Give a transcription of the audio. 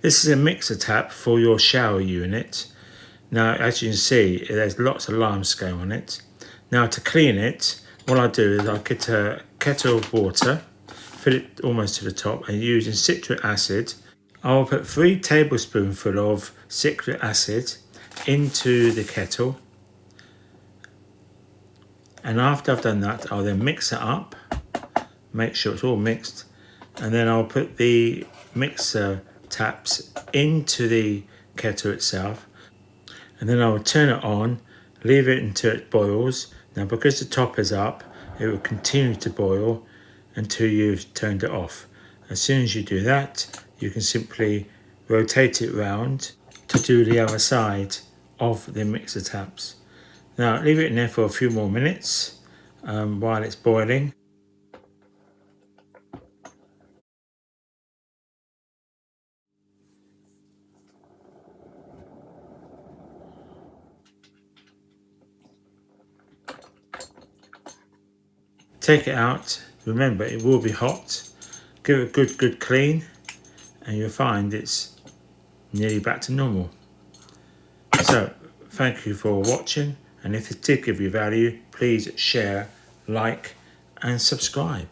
This is a mixer tap for your shower unit. Now, as you can see, there's lots of limescale on it. Now, to clean it, what I do is I get a kettle of water, fill it almost to the top, and using citric acid, I will put 3 tablespoons of citric acid into the kettle. And after I've done that, I'll then mix it up, make sure it's all mixed, and then I'll put the mixer taps into the kettle itself, and then I will turn it on, leave it until it boils. Now, because the top is up, it will continue to boil until you've turned it off. As soon as you do that, you can simply rotate it round to do the other side of the mixer taps. Now, leave it in there for a few more minutes while it's boiling. Take it out. Remember, it will be hot. Give it a good clean, and you'll find it's nearly back to normal. So, thank you for watching, and if it did give you value, please share, like, and subscribe.